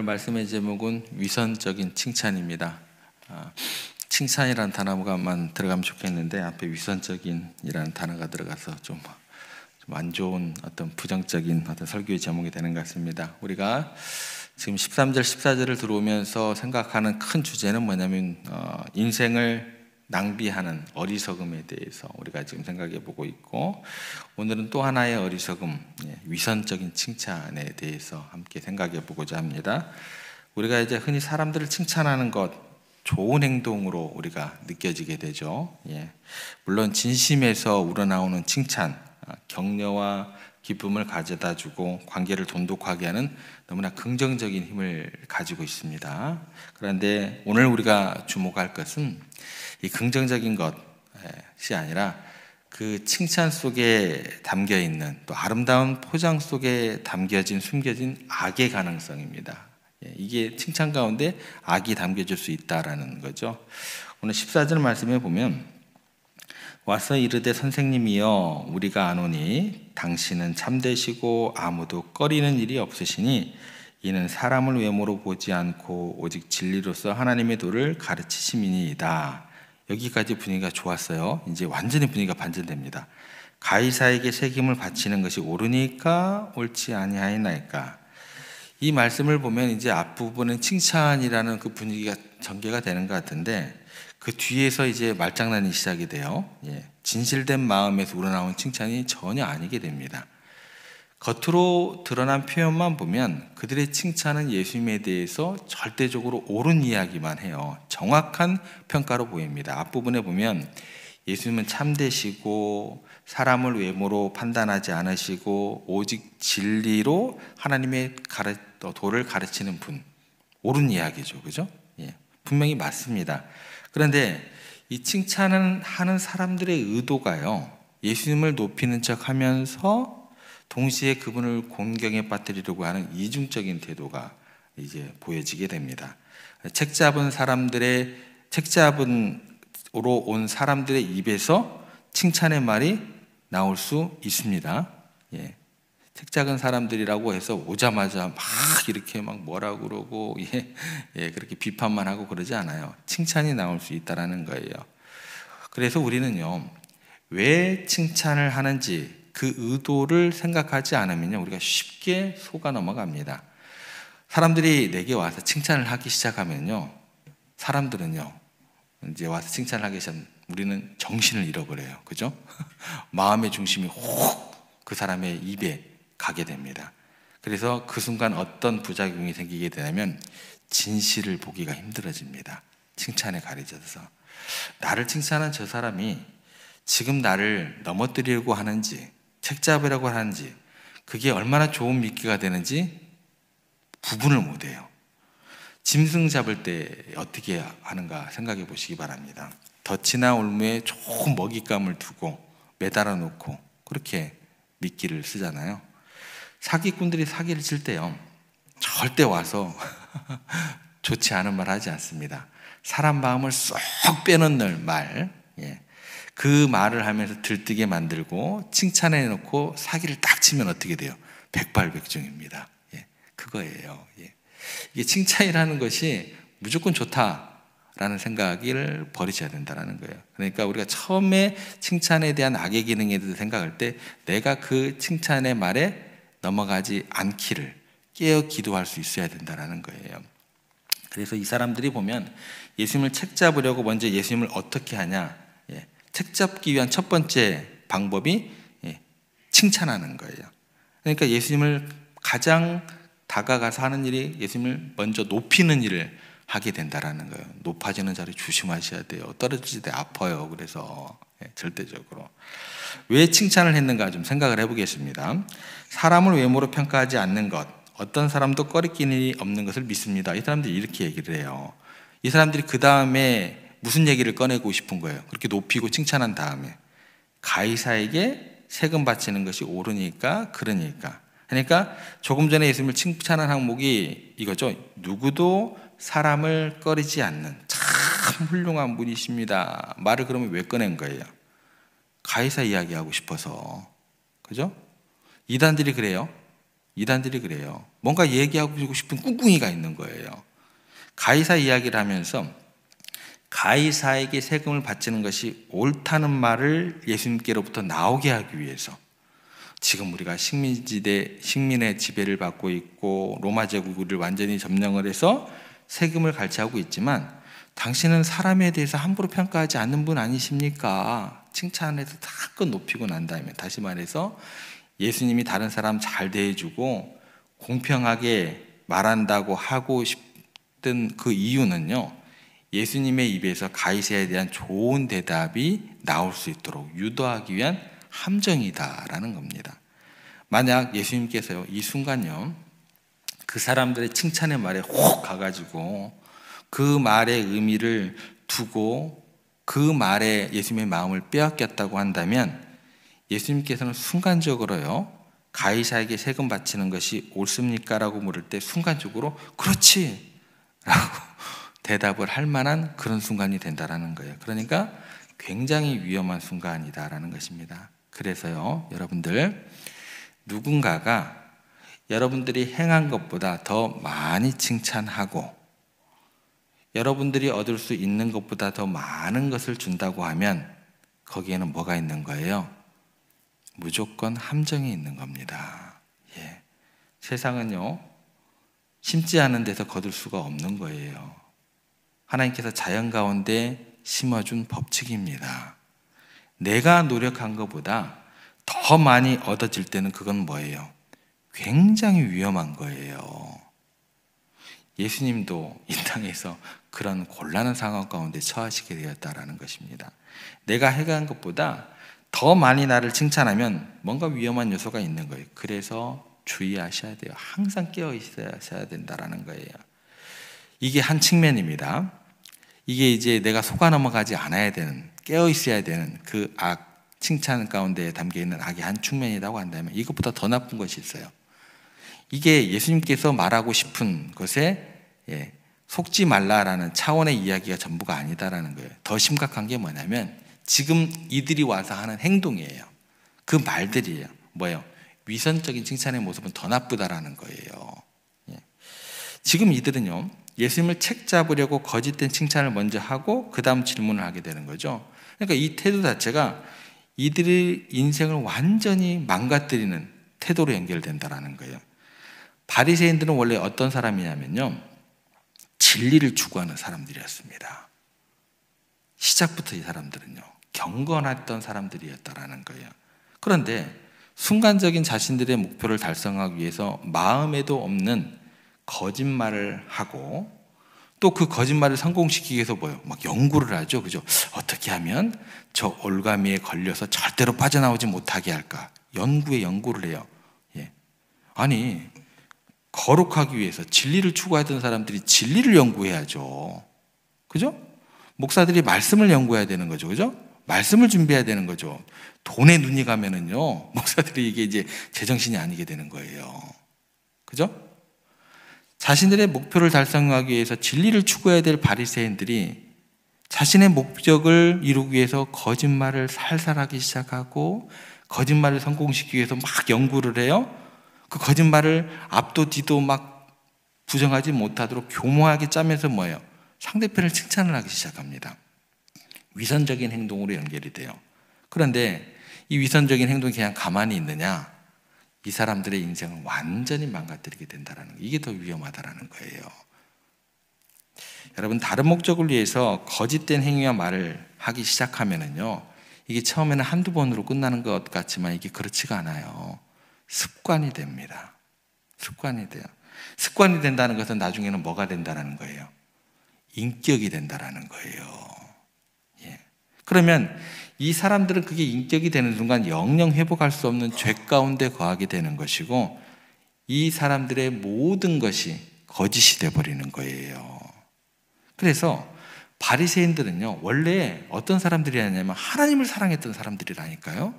말씀의 제목은 위선적인 칭찬입니다. 칭찬이라는 단어만 들어가면 좋겠는데 앞에 위선적인이라는 단어가 들어가서 좀 안 좋은 어떤 부정적인 어떤 설교의 제목이 되는 것 같습니다. 우리가 지금 13절, 14절을 들어오면서 생각하는 큰 주제는 뭐냐면 인생을 낭비하는 어리석음에 대해서 우리가 지금 생각해 보고 있고, 오늘은 또 하나의 어리석음, 위선적인 칭찬에 대해서 함께 생각해 보고자 합니다. 우리가 이제 흔히 사람들을 칭찬하는 것, 좋은 행동으로 우리가 느껴지게 되죠. 물론 진심에서 우러나오는 칭찬, 격려와 기쁨을 가져다 주고 관계를 돈독하게 하는 너무나 긍정적인 힘을 가지고 있습니다. 그런데 오늘 우리가 주목할 것은 이 긍정적인 것이 아니라 그 칭찬 속에 담겨 있는, 또 아름다운 포장 속에 숨겨진 악의 가능성입니다. 이게 칭찬 가운데 악이 담겨질 수 있다라는 거죠. 오늘 14절 말씀에 보면, 와서 이르되 선생님이여 우리가 아노니 당신은 참되시고 아무도 꺼리는 일이 없으시니 이는 사람을 외모로 보지 않고 오직 진리로서 하나님의 도를 가르치심이니이다. 여기까지 분위기가 좋았어요. 이제 완전히 분위기가 반전됩니다. 가이사에게 책임을 바치는 것이 옳으니까 옳지 아니하이나이까. 이 말씀을 보면 이제 앞부분은 칭찬이라는 그 분위기가 전개가 되는 것 같은데, 그 뒤에서 이제 말장난이 시작이 돼요. 진실된 마음에서 우러나온 칭찬이 전혀 아니게 됩니다. 겉으로 드러난 표현만 보면 그들의 칭찬은 예수님에 대해서 절대적으로 옳은 이야기만 해요. 정확한 평가로 보입니다. 앞부분에 보면 예수님은 참되시고 사람을 외모로 판단하지 않으시고 오직 진리로 하나님의 도를 가르치는 분, 옳은 이야기죠. 그죠? 분명히 맞습니다. 그런데 이 칭찬을 하는 사람들의 의도가요, 예수님을 높이는 척 하면서 동시에 그분을 공경에 빠뜨리려고 하는 이중적인 태도가 이제 보여지게 됩니다. 책잡음으로 온 사람들의 입에서 칭찬의 말이 나올 수 있습니다. 책작은 사람들이라고 해서 오자마자 막 이렇게 막 뭐라고 그러고 그렇게 비판만 하고 그러지 않아요. 칭찬이 나올 수 있다라는 거예요. 그래서 우리는요, 왜 칭찬을 하는지 그 의도를 생각하지 않으면요, 우리가 쉽게 속아 넘어갑니다. 사람들이 내게 와서 칭찬을 하기 시작하면요, 사람들은요 이제 와서 칭찬을 하기 시작하면 우리는 정신을 잃어버려요. 그죠? 마음의 중심이 혹 그 사람의 입에 가게 됩니다. 그래서 그 순간 어떤 부작용이 생기게 되냐면 진실을 보기가 힘들어집니다. 칭찬에 가려져서. 나를 칭찬한 저 사람이 지금 나를 넘어뜨리려고 하는지, 책잡으려고 하는지, 그게 얼마나 좋은 미끼가 되는지 구분을 못해요. 짐승 잡을 때 어떻게 하는가 생각해 보시기 바랍니다. 덫이나 올무에 좋은 먹잇감을 두고 매달아 놓고 그렇게 미끼를 쓰잖아요. 사기꾼들이 사기를 칠 때요, 절대 와서 좋지 않은 말 하지 않습니다. 사람 마음을 쏙 빼놓는 말, 그 말을 하면서 들뜨게 만들고 칭찬해 놓고 사기를 딱 치면 어떻게 돼요? 백발백중입니다. 그거예요. 이게 칭찬이라는 것이 무조건 좋다라는 생각을 버리셔야 된다는 거예요. 그러니까 우리가 처음에 칭찬에 대한 악의 기능에 대해서 생각할 때 내가 그 칭찬의 말에 넘어가지 않기를 깨어 기도할 수 있어야 된다는 거예요. 그래서 이 사람들이 보면 예수님을 책잡으려고 먼저 예수님을 어떻게 하냐, 책잡기 위한 첫 번째 방법이 칭찬하는 거예요. 그러니까 예수님을 가장 다가가서 하는 일이 예수님을 먼저 높이는 일을 하게 된다라는 거예요. 높아지는 자리 조심하셔야 돼요. 떨어질 때 아파요. 그래서 절대적으로. 왜 칭찬을 했는가 좀 생각을 해보겠습니다. 사람을 외모로 평가하지 않는 것, 어떤 사람도 꺼리끼는 일이 없는 것을 믿습니다. 이 사람들이 이렇게 얘기를 해요. 이 사람들이 그 다음에 무슨 얘기를 꺼내고 싶은 거예요? 그렇게 높이고 칭찬한 다음에 가이사에게 세금 바치는 것이 옳으니까 그러니까. 그러니까 조금 전에 예수님을 칭찬한 항목이 이거죠. 누구도 사람을 꺼리지 않는 참 훌륭한 분이십니다. 말을 그러면 왜 꺼낸 거예요? 가이사 이야기하고 싶어서. 그죠? 이단들이 그래요. 이단들이 그래요. 뭔가 얘기하고 싶은 꿍꿍이가 있는 거예요. 가이사 이야기를 하면서 가이사에게 세금을 바치는 것이 옳다는 말을 예수님께로부터 나오게 하기 위해서, 지금 우리가 식민의 지배를 받고 있고 로마 제국을 완전히 점령을 해서 세금을 갈취하고 있지만 당신은 사람에 대해서 함부로 평가하지 않는 분 아니십니까? 칭찬해서 다 높이고 난 다음에, 다시 말해서 예수님이 다른 사람 잘 대해주고 공평하게 말한다고 하고 싶던 그 이유는요, 예수님의 입에서 가이사에 대한 좋은 대답이 나올 수 있도록 유도하기 위한 함정이다라는 겁니다. 만약 예수님께서요, 이 순간요, 그 사람들의 칭찬의 말에 혹 가가지고 그 말의 의미를 두고 그 말에 예수님의 마음을 빼앗겼다고 한다면, 예수님께서는 순간적으로요, 가이사에게 세금 바치는 것이 옳습니까? 라고 물을 때 순간적으로 그렇지! 라고 대답을 할 만한 그런 순간이 된다라는 거예요. 그러니까 굉장히 위험한 순간이다라는 것입니다. 그래서요, 여러분들, 누군가가 여러분들이 행한 것보다 더 많이 칭찬하고 여러분들이 얻을 수 있는 것보다 더 많은 것을 준다고 하면 거기에는 뭐가 있는 거예요? 무조건 함정이 있는 겁니다. 예. 세상은요, 심지 않은 데서 거둘 수가 없는 거예요. 하나님께서 자연 가운데 심어준 법칙입니다. 내가 노력한 것보다 더 많이 얻어질 때는 그건 뭐예요? 굉장히 위험한 거예요. 예수님도 이 땅에서 그런 곤란한 상황 가운데 처하시게 되었다라는 것입니다. 내가 해간 것보다 더 많이 나를 칭찬하면 뭔가 위험한 요소가 있는 거예요. 그래서 주의하셔야 돼요. 항상 깨어 있어야 된다라는 거예요. 이게 한 측면입니다. 이게 이제 내가 속아 넘어가지 않아야 되는, 깨어 있어야 되는 그 칭찬 가운데 담겨 있는 악의 한 측면이라고 한다면, 이것보다 더 나쁜 것이 있어요. 이게 예수님께서 말하고 싶은 것에 속지 말라라는 차원의 이야기가 전부가 아니다라는 거예요. 더 심각한 게 뭐냐면 지금 이들이 와서 하는 행동이에요. 그 말들이에요. 뭐예요? 위선적인 칭찬의 모습은 더 나쁘다라는 거예요. 지금 이들은요, 예수님을 책 잡으려고 거짓된 칭찬을 먼저 하고 그 다음 질문을 하게 되는 거죠. 그러니까 이 태도 자체가 이들의 인생을 완전히 망가뜨리는 태도로 연결된다라는 거예요. 바리새인들은 원래 어떤 사람이냐면요, 진리를 추구하는 사람들이었습니다. 시작부터 이 사람들은요, 경건했던 사람들이었다라는 거예요. 그런데 순간적인 자신들의 목표를 달성하기 위해서 마음에도 없는 거짓말을 하고, 또 그 거짓말을 성공시키기 위해서 뭐예요? 막 연구를 하죠. 그죠? 어떻게 하면 저 올가미에 걸려서 절대로 빠져나오지 못하게 할까? 연구를 해요. 예. 아니, 거룩하기 위해서 진리를 추구하던 사람들이 진리를 연구해야죠. 그죠? 목사들이 말씀을 연구해야 되는 거죠. 그죠? 말씀을 준비해야 되는 거죠. 돈에 눈이 가면은요, 목사들이 이게 이제 제정신이 아니게 되는 거예요. 그죠? 자신들의 목표를 달성하기 위해서 진리를 추구해야 될 바리새인들이 자신의 목적을 이루기 위해서 거짓말을 살살하기 시작하고 거짓말을 성공시키기 위해서 막 연구를 해요. 그 거짓말을 앞도 뒤도 막 부정하지 못하도록 교묘하게 짜면서 뭐예요? 상대편을 칭찬을 하기 시작합니다. 위선적인 행동으로 연결이 돼요. 그런데 이 위선적인 행동이 그냥 가만히 있느냐? 이 사람들의 인생을 완전히 망가뜨리게 된다는 거, 이게 더 위험하다는 거예요. 여러분, 다른 목적을 위해서 거짓된 행위와 말을 하기 시작하면은요, 이게 처음에는 한두 번으로 끝나는 것 같지만 이게 그렇지가 않아요. 습관이 됩니다. 습관이 돼요. 습관이 된다는 것은 나중에는 뭐가 된다는 거예요? 인격이 된다는 거예요. 예. 그러면 이 사람들은 그게 인격이 되는 순간 영영 회복할 수 없는 죄 가운데 거하게 되는 것이고, 이 사람들의 모든 것이 거짓이 되어버리는 거예요. 그래서 바리새인들은요, 원래 어떤 사람들이었냐면 하나님을 사랑했던 사람들이라니까요.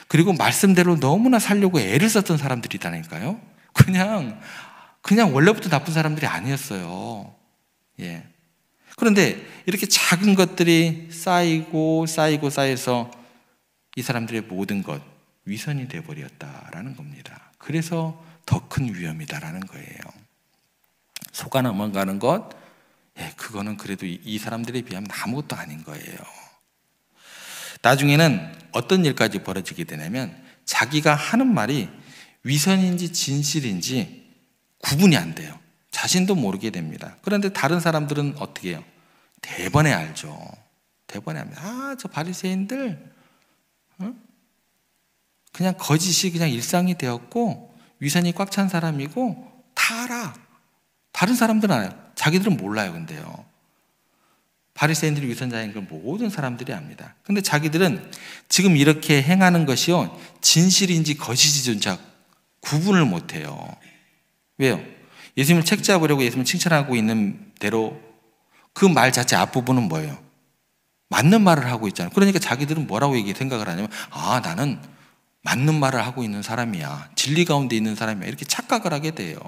그리고 말씀대로 너무나 살려고 애를 썼던 사람들이라니까요. 그냥 원래부터 나쁜 사람들이 아니었어요. 예. 그런데 이렇게 작은 것들이 쌓여서 이 사람들의 모든 것, 위선이 되어버렸다라는 겁니다. 그래서 더 큰 위험이다라는 거예요. 속아 넘어가는 것, 그거는 그래도 이 사람들에 비하면 아무것도 아닌 거예요. 나중에는 어떤 일까지 벌어지게 되냐면 자기가 하는 말이 위선인지 진실인지 구분이 안 돼요. 자신도 모르게 됩니다. 그런데 다른 사람들은 어떻게 해요? 대번에 알죠. 대번에 합니다. 저 바리새인들 그냥 거짓이 그냥 일상이 되었고 위선이 꽉 찬 사람이고 다 알아. 다른 사람들은 알아요. 자기들은 몰라요. 근데요, 바리새인들이 위선자인 걸 모든 사람들이 압니다. 근데 자기들은 지금 이렇게 행하는 것이요, 진실인지 거짓인지 구분을 못해요. 왜요? 예수님을 책잡으려고 예수님을 칭찬하고 있는 대로 그 말 자체 앞부분은 뭐예요? 맞는 말을 하고 있잖아요. 그러니까 자기들은 뭐라고 생각을 하냐면, 나는 맞는 말을 하고 있는 사람이야, 진리 가운데 있는 사람이야, 이렇게 착각을 하게 돼요.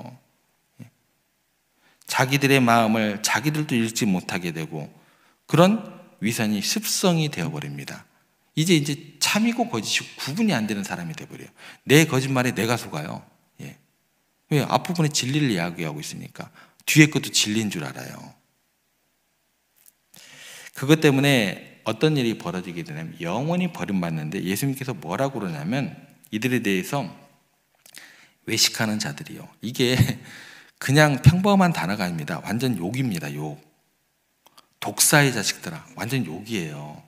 자기들의 마음을 자기들도 읽지 못하게 되고 그런 위선이 습성이 되어버립니다. 이제 참이고 거짓이 구분이 안 되는 사람이 되어버려요. 내 거짓말에 내가 속아요. 왜? 앞부분에 진리를 이야기하고 있으니까 뒤에 것도 진리인 줄 알아요. 그것 때문에 어떤 일이 벌어지게 되냐면 영원히 버림받는데, 예수님께서 뭐라고 그러냐면 이들에 대해서 외식하는 자들이요, 이게 그냥 평범한 단어가 아닙니다. 완전 욕입니다. 욕. 독사의 자식들아, 완전 욕이에요.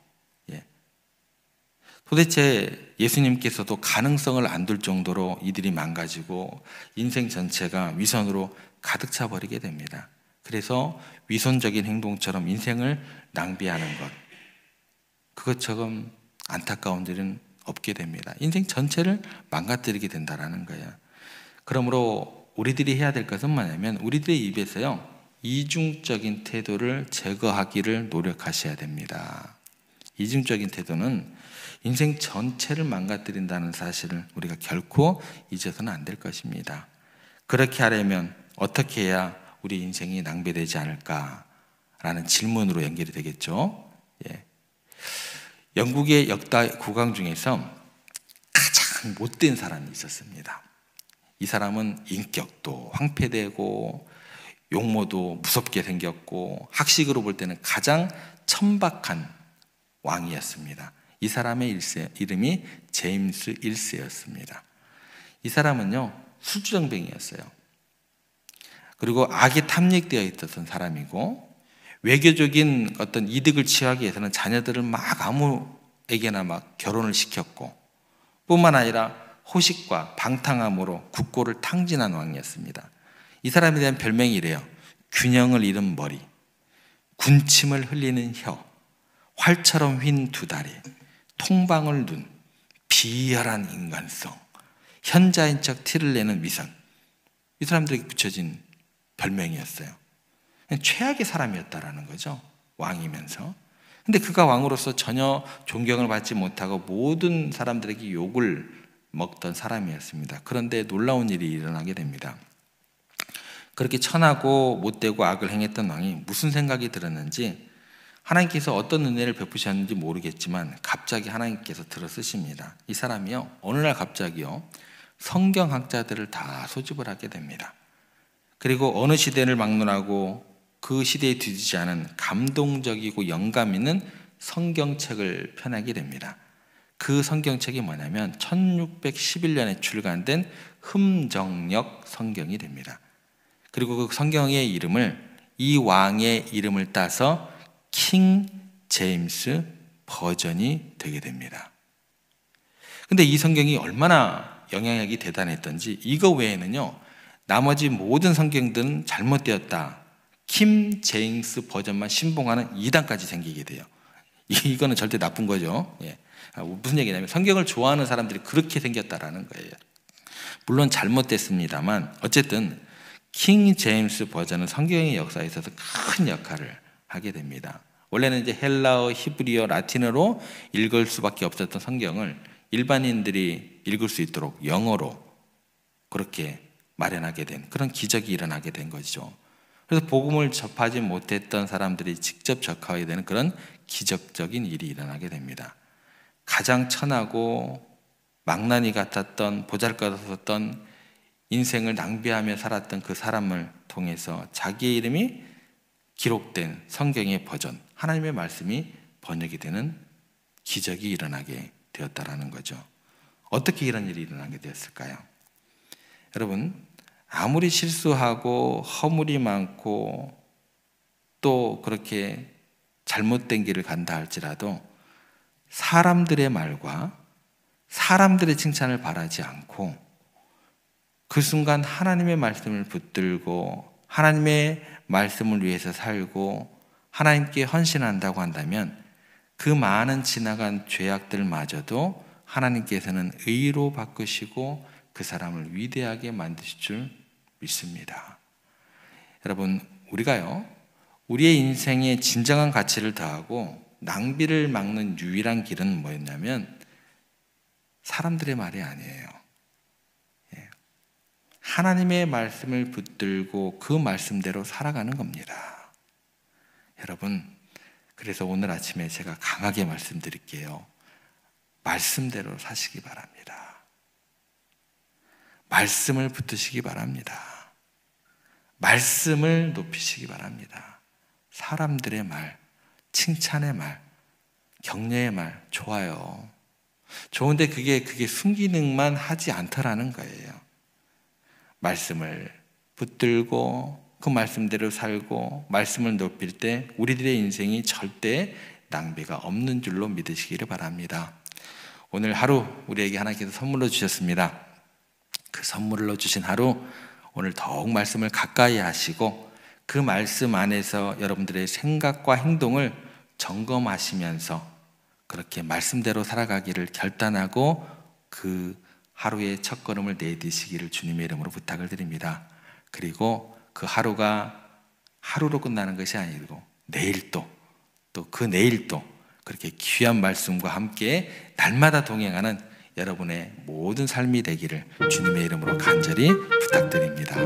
도대체 예수님께서도 가능성을 안 둘 정도로 이들이 망가지고 인생 전체가 위선으로 가득 차 버리게 됩니다. 그래서 위선적인 행동처럼 인생을 낭비하는 것, 그것처럼 안타까운 일은 없게 됩니다. 인생 전체를 망가뜨리게 된다는 거예요. 그러므로 우리들이 해야 될 것은 뭐냐면 우리들의 입에서요, 이중적인 태도를 제거하기를 노력하셔야 됩니다. 이중적인 태도는 인생 전체를 망가뜨린다는 사실을 우리가 결코 잊어서는 안 될 것입니다. 그렇게 하려면 어떻게 해야 우리 인생이 낭비되지 않을까라는 질문으로 연결이 되겠죠. 영국의 역사 국왕 중에서 가장 못된 사람이 있었습니다. 이 사람은 인격도 황폐되고 용모도 무섭게 생겼고 학식으로 볼 때는 가장 천박한 왕이었습니다. 이 사람의 이름이 제임스 1세였습니다. 이 사람은요, 술주정뱅이였어요. 그리고 악에 탐닉되어 있었던 사람이고, 외교적인 어떤 이득을 취하기 위해서는 자녀들을 막 아무에게나 막 결혼을 시켰고, 뿐만 아니라 호식과 방탕함으로 국고를 탕진한 왕이었습니다. 이 사람에 대한 별명이 이래요. 균형을 잃은 머리, 군침을 흘리는 혀, 활처럼 휜 두 다리, 통방울 눈, 비열한 인간성, 현자인 척 티를 내는 위선, 이 사람들에게 붙여진 별명이었어요. 최악의 사람이었다라는 거죠, 왕이면서. 근데 그가 왕으로서 전혀 존경을 받지 못하고 모든 사람들에게 욕을 먹던 사람이었습니다. 그런데 놀라운 일이 일어나게 됩니다. 그렇게 천하고 못되고 악을 행했던 왕이 무슨 생각이 들었는지, 하나님께서 어떤 은혜를 베푸셨는지 모르겠지만 갑자기 하나님께서 들어쓰십니다. 이 사람이요, 어느 날 갑자기요, 성경학자들을 다 소집을 하게 됩니다. 그리고 어느 시대를 막론하고 그 시대에 뒤지지 않은 감동적이고 영감 있는 성경책을 펴내게 됩니다. 그 성경책이 뭐냐면 1611년에 출간된 흠정역 성경이 됩니다. 그리고 그 성경의 이름을, 이 왕의 이름을 따서 킹 제임스 버전이 되게 됩니다. 근데 이 성경이 얼마나 영향력이 대단했던지, 이거 외에는요, 나머지 모든 성경들은 잘못되었다, 킹 제임스 버전만 신봉하는 이단까지 생기게 돼요. 이거는 절대 나쁜 거죠. 무슨 얘기냐면 성경을 좋아하는 사람들이 그렇게 생겼다라는 거예요. 물론 잘못됐습니다만 어쨌든 킹 제임스 버전은 성경의 역사에 있어서 큰 역할을 하게 됩니다. 원래는 이제 헬라어, 히브리어, 라틴어로 읽을 수밖에 없었던 성경을 일반인들이 읽을 수 있도록 영어로 그렇게 마련하게 된 그런 기적이 일어나게 된 거죠. 그래서 복음을 접하지 못했던 사람들이 직접 접하게 되는 그런 기적적인 일이 일어나게 됩니다. 가장 천하고 망나니 같았던 보잘것없었던 인생을 낭비하며 살았던 그 사람을 통해서 자기의 이름이 기록된 성경의 버전, 하나님의 말씀이 번역이 되는 기적이 일어나게 되었다라는 거죠. 어떻게 이런 일이 일어나게 되었을까요? 여러분, 아무리 실수하고 허물이 많고 또 그렇게 잘못된 길을 간다 할지라도 사람들의 말과 사람들의 칭찬을 바라지 않고 그 순간 하나님의 말씀을 붙들고 하나님의 말씀을 위해서 살고 하나님께 헌신한다고 한다면 그 많은 지나간 죄악들마저도 하나님께서는 의로 바꾸시고 그 사람을 위대하게 만드실 줄 믿습니다. 여러분, 우리가요, 우리의 인생에 진정한 가치를 더하고 낭비를 막는 유일한 길은 뭐였냐면 사람들의 말이 아니에요. 하나님의 말씀을 붙들고 그 말씀대로 살아가는 겁니다. 여러분, 그래서 오늘 아침에 제가 강하게 말씀드릴게요. 말씀대로 사시기 바랍니다. 말씀을 붙드시기 바랍니다. 말씀을 높이시기 바랍니다. 사람들의 말, 칭찬의 말, 격려의 말 좋아요. 좋은데 그게 순기능만 하지 않더라는 거예요. 말씀을 붙들고 그 말씀대로 살고 말씀을 높일 때 우리들의 인생이 절대 낭비가 없는 줄로 믿으시기를 바랍니다. 오늘 하루 우리에게 하나님께서 선물로 주셨습니다. 그 선물로 주신 하루, 오늘 더욱 말씀을 가까이 하시고 그 말씀 안에서 여러분들의 생각과 행동을 점검하시면서 그렇게 말씀대로 살아가기를 결단하고 그 하루의 첫걸음을 내디시기를 주님의 이름으로 부탁을 드립니다. 그리고 그 하루가 하루로 끝나는 것이 아니고 내일 또 그 내일 또 그렇게 귀한 말씀과 함께 날마다 동행하는 여러분의 모든 삶이 되기를 주님의 이름으로 간절히 부탁드립니다.